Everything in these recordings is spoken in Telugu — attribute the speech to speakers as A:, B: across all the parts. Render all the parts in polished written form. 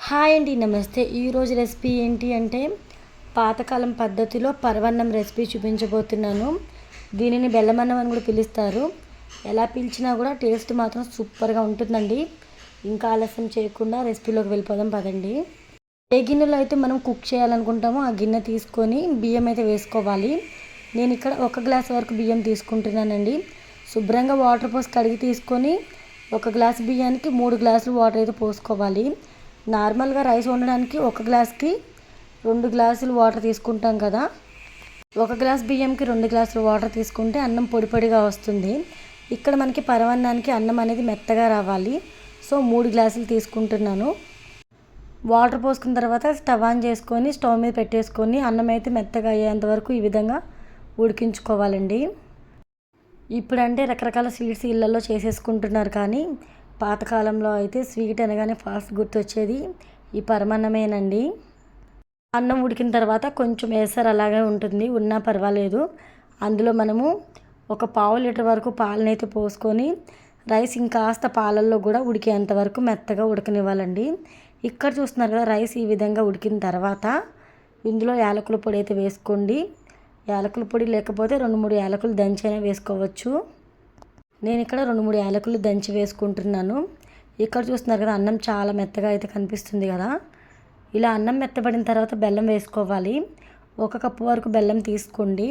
A: హాయ్ అండి, నమస్తే. ఈరోజు రెసిపీ ఏంటి అంటే పాతకాలం పద్ధతిలో పరవన్నం రెసిపీ చూపించబోతున్నాను. దీనిని బెల్లమన్నం అని కూడా పిలుస్తారు. ఎలా పిలిచినా కూడా టేస్ట్ మాత్రం సూపర్గా ఉంటుందండి. ఇంకా ఆలస్యం చేయకుండా రెసిపీలోకి వెళ్ళిపోదాం పదండి. ఏ గిన్నెలో అయితే మనం కుక్ చేయాలనుకుంటామో ఆ గిన్నె తీసుకొని బియ్యం అయితే వేసుకోవాలి. నేను ఇక్కడ 1 గ్లాస్ వరకు బియ్యం తీసుకుంటున్నానండి. శుభ్రంగా వాటర్ పోసి కడిగి తీసుకొని 1 గ్లాస్ బియ్యానికి 3 గ్లాసులు వాటర్ అయితే పోసుకోవాలి. నార్మల్గా రైస్ వండడానికి 1 గ్లాస్కి 2 గ్లాసులు వాటర్ తీసుకుంటాం కదా. 1 గ్లాస్ బియ్యంకి 2 గ్లాసులు వాటర్ తీసుకుంటే అన్నం పొడి పొడిగా వస్తుంది. ఇక్కడ మనకి పరవన్నానికి అన్నం అనేది మెత్తగా రావాలి. సో 3 గ్లాసులు తీసుకుంటున్నాను. వాటర్ పోసుకున్న తర్వాత స్టవ్ ఆన్ చేసుకొని స్టవ్ మీద పెట్టేసుకొని అన్నం అయితే మెత్తగా అయ్యేంత వరకు ఈ విధంగా ఉడికించుకోవాలండి. ఇప్పుడంటే రకరకాల స్వీట్స్ ఇళ్ళల్లో చేసేసుకుంటున్నారు, కానీ పాతకాలంలో అయితే స్వీట్ అనగానే ఫాస్ట్ గుర్తొచ్చేది ఈ పరమాన్నమేనండి. అన్నం ఉడికిన తర్వాత కొంచెం ఎసరు అలాగే ఉంటుంది, ఉన్నా పర్వాలేదు. అందులో మనము 1/4 లీటర్ వరకు పాలనైతే పోసుకొని రైస్ ఇంకాస్త పాలల్లో కూడా ఉడికేంత వరకు మెత్తగా ఉడకనివ్వాలండి. ఇక్కడ చూస్తున్నారు కదా, రైస్ ఈ విధంగా ఉడికిన తర్వాత ఇందులో యాలకుల పొడి అయితే వేసుకోండి. యాలకుల పొడి లేకపోతే 2-3 యాలకులు దంచైనా వేసుకోవచ్చు. నేను ఇక్కడ 2-3 యాలకులు దంచి వేసుకుంటున్నాను. ఇక్కడ చూస్తున్నారు కదా, అన్నం చాలా మెత్తగా అయితే కనిపిస్తుంది కదా. ఇలా అన్నం మెత్తబడిన తర్వాత బెల్లం వేసుకోవాలి. 1 కప్పు వరకు బెల్లం తీసుకోండి.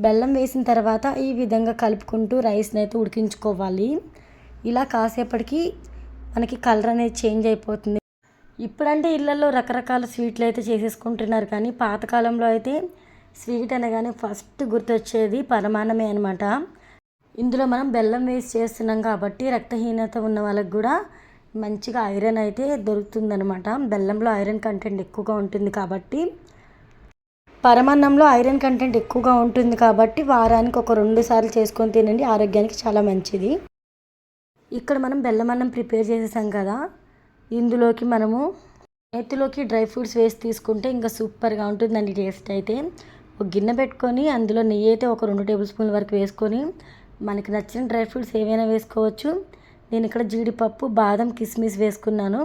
A: బెల్లం వేసిన తర్వాత ఈ విధంగా కలుపుకుంటూ రైస్ని అయితే ఉడికించుకోవాలి. ఇలా కాసేపటికి మనకి కలర్ అనేది చేంజ్ అయిపోతుంది. ఇప్పుడంటే ఇళ్ళల్లో రకరకాల స్వీట్లు అయితే చేసేసుకుంటున్నారు, కానీ పాతకాలంలో అయితే స్వీట్ అనగానే ఫస్ట్ గుర్తొచ్చేది పరమాన్నమే అనమాట. ఇందులో మనం బెల్లం వేసి చేస్తున్నాం కాబట్టి రక్తహీనత ఉన్న వాళ్ళకి కూడా మంచిగా ఐరన్ అయితే దొరుకుతుందనమాట. బెల్లంలో ఐరన్ కంటెంట్ ఎక్కువగా ఉంటుంది కాబట్టి, పరమాన్నంలో ఐరన్ కంటెంట్ ఎక్కువగా ఉంటుంది కాబట్టి వారానికి 2 సార్లు చేసుకొని తినండి, ఆరోగ్యానికి చాలా మంచిది. ఇక్కడ మనం బెల్లమన్నం ప్రిపేర్ చేసేసాం కదా, ఇందులోకి మనము నేతిలోకి డ్రై ఫ్రూట్స్ వేసి తీసుకుంటే ఇంకా సూపర్గా ఉంటుందండి టేస్ట్ అయితే. ఒక గిన్నె పెట్టుకొని అందులో నెయ్యి అయితే 2 టేబుల్ స్పూన్ల వరకు వేసుకొని మనకి నచ్చిన డ్రై ఫ్రూట్స్ ఏవైనా వేసుకోవచ్చు. నేను ఇక్కడ జీడిపప్పు, బాదం, కిస్మిస్ వేసుకున్నాను.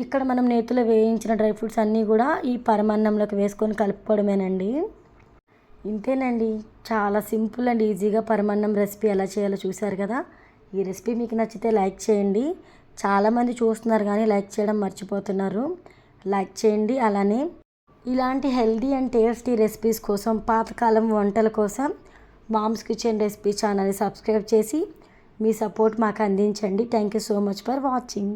A: ఇక్కడ మనం నేతిలో వేయించిన డ్రై ఫ్రూట్స్ అన్నీ కూడా ఈ పరమాన్నంలోకి వేసుకొని కలుపుకోవడమేనండి. ఇంతేనండి, చాలా సింపుల్ అండ్ ఈజీగా పరమాన్నం రెసిపీ ఎలా చేయాలో చూశారు కదా. ఈ రెసిపీ మీకు నచ్చితే లైక్ చేయండి. చాలామంది చూస్తున్నారు కానీ లైక్ చేయడం మర్చిపోతున్నారు. లైక్ చేయండి. అలానే ఇలాంటి హెల్దీ అండ్ టేస్టీ రెసిపీస్ కోసం, పాతకాలం వంటల కోసం మామ్స్ కిచెన్ రెసిపీ ఛానల్ని సబ్స్క్రైబ్ చేసి మీ సపోర్ట్ మాకు అందించండి. Thank you so much for watching.